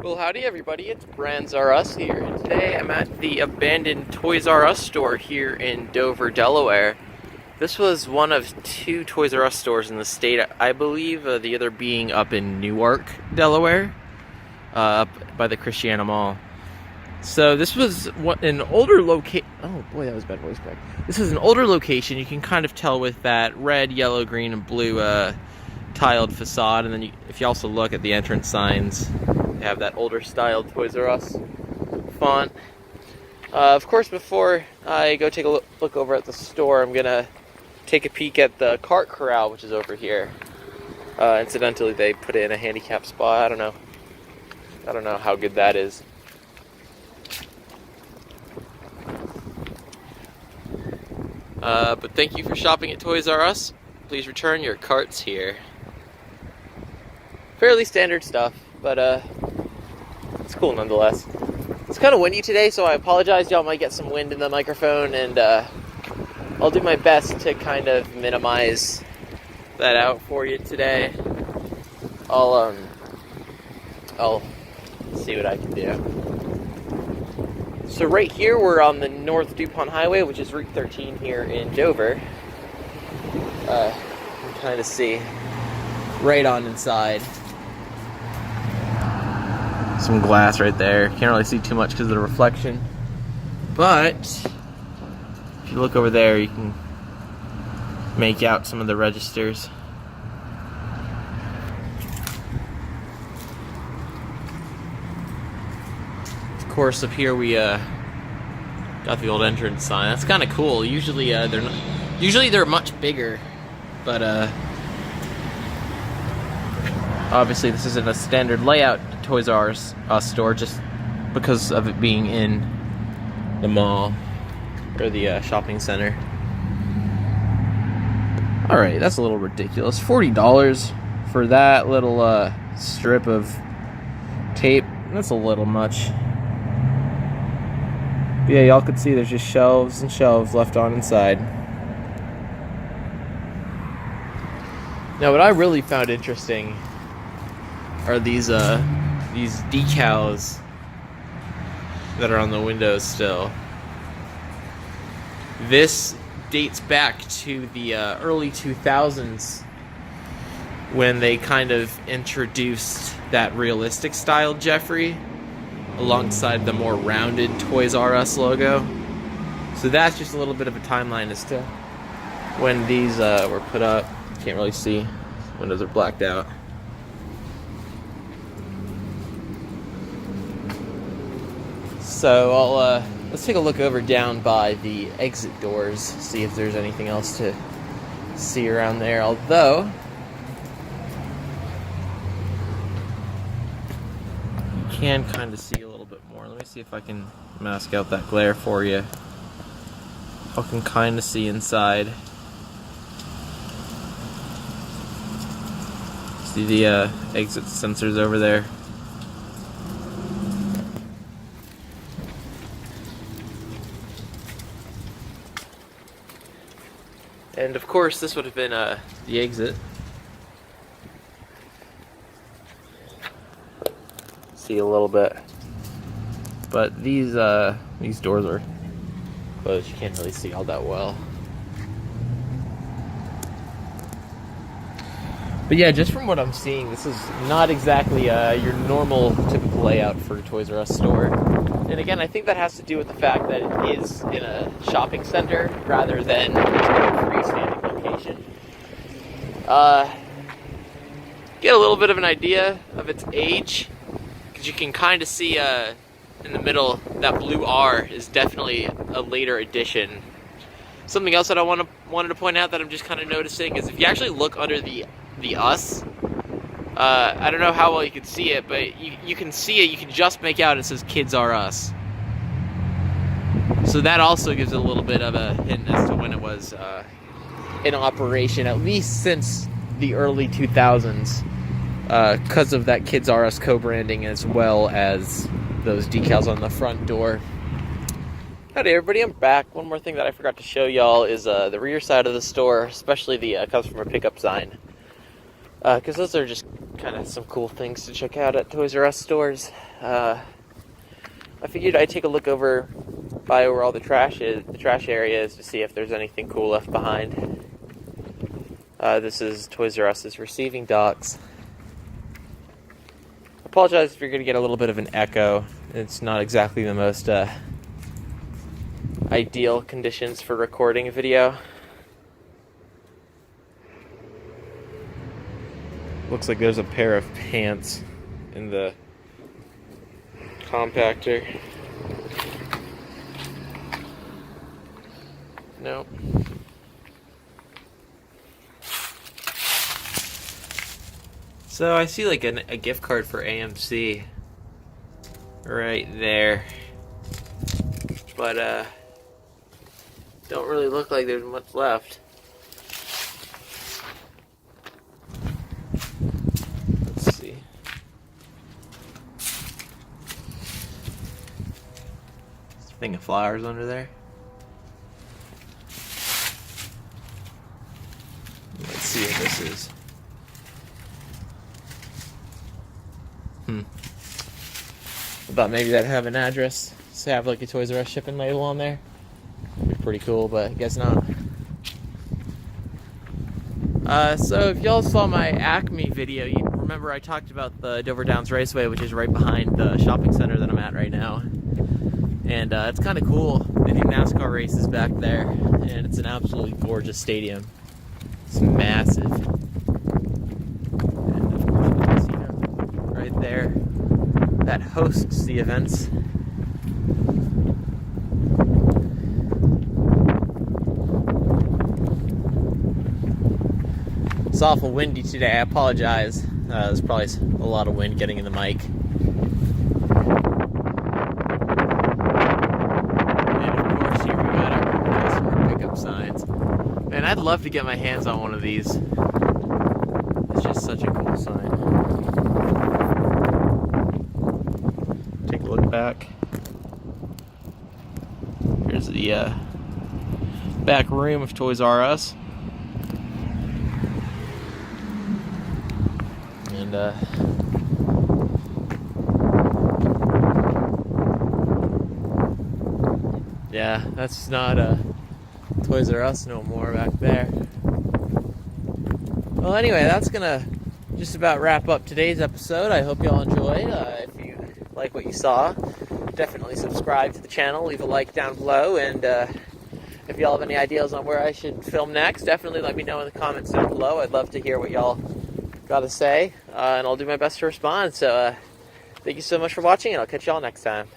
Well, howdy everybody, it's Brands R Us here, and today I'm at the abandoned Toys R Us store here in Dover, Delaware. This was one of two Toys R Us stores in the state, I believe, the other being up in Newark, Delaware, up by the Christiana Mall. So this was an older location. Oh boy, that was bad voice crack. This is an older location. You can kind of tell with that red, yellow, green, and blue tiled facade, and then if you also look at the entrance signs, they have that older styled Toys R Us font. Of course, before I go take a look over at the store, I'm gonna take a peek at the cart corral, which is over here. Incidentally, they put it in a handicap spot. I don't know how good that is. But thank you for shopping at Toys R Us. Please return your carts here. Fairly standard stuff, but it's cool nonetheless. It's kind of windy today, so I apologize. Y'all might get some wind in the microphone, and I'll do my best to kind of minimize that out for you today. I'll see what I can do. So right here, we're on the North DuPont Highway, which is Route 13 here in Dover. You can kind of see right on inside. Some glass right there. Can't really see too much because of the reflection. But if you look over there, you can make out some of the registers. Of course, up here we got the old entrance sign. That's kind of cool. Usually they're much bigger, but obviously this isn't a standard layout Toys R Us store just because of it being in the mall or the shopping center. Alright, that's a little ridiculous. $40 for that little strip of tape. That's a little much. But yeah, y'all can see there's just shelves and shelves left on inside. Now what I really found interesting are these decals that are on the windows still. This dates back to the early 2000s when they kind of introduced that realistic style Jeffrey alongside the more rounded Toys R Us logo. So that's just a little bit of a timeline as to when these were put up. Can't really see. Windows are blacked out. So let's take a look over down by the exit doors, see if there's anything else to see around there. Although you can kind of see a little bit more. Let me see if I can mask out that glare for you. I can kind of see inside. See the exit sensors over there. And of course, this would have been the exit. See a little bit, but these doors are closed. You can't really see all that well. But yeah, just from what I'm seeing, this is not exactly your normal, typical layout for a Toys R Us store. And again, I think that has to do with the fact that it is in a shopping center rather than a freestanding location. Get a little bit of an idea of its age, because you can kind of see in the middle that blue R is definitely a later addition. Something else that I wanted to point out that I'm just kind of noticing is if you actually look under the us, I don't know how well you can see it, but you can see it. You can just make out it says Kids R Us. So that also gives it a little bit of a hint as to when it was in operation, at least since the early 2000s, because of that Kids R Us co-branding as well as those decals on the front door. Howdy everybody, I'm back. One more thing that I forgot to show y'all is the rear side of the store, especially the customer pickup sign. because those are just kind of some cool things to check out at Toys R Us stores. I figured I'd take a look over by where all the trash area is, to see if there's anything cool left behind. This is Toys R Us's receiving docks. I apologize if you're going to get a little bit of an echo. It's not exactly the most ideal conditions for recording a video. Looks like there's a pair of pants in the compactor. Nope. So I see like a gift card for AMC right there, but don't really look like there's much left. Let's see. There's a thing of flowers under there. Let's see what this is. I thought maybe that'd have an address. So have like a Toys R Us shipping label on there. Be pretty cool, but I guess not. So if y'all saw my Acme video, you remember I talked about the Dover Downs Raceway, which is right behind the shopping center that I'm at right now. And it's kind of cool. They do NASCAR races back there, and it's an absolutely gorgeous stadium. It's massive. And of course the casino right there that hosts the events. It's awful windy today. I apologize. There's probably a lot of wind getting in the mic. And of course here we got our customer pickup signs. Man, I'd love to get my hands on one of these. It's just such a cool sign. Take a look back. Here's the back room of Toys R Us. And yeah, that's not Toys R Us no more back there. Well, anyway, that's gonna just about wrap up today's episode. I hope y'all enjoyed. If you like what you saw, definitely subscribe to the channel, leave a like down below, and if y'all have any ideas on where I should film next, definitely let me know in the comments down below. I'd love to hear what y'all got to say, and I'll do my best to respond. So thank you so much for watching, and I'll catch y'all next time.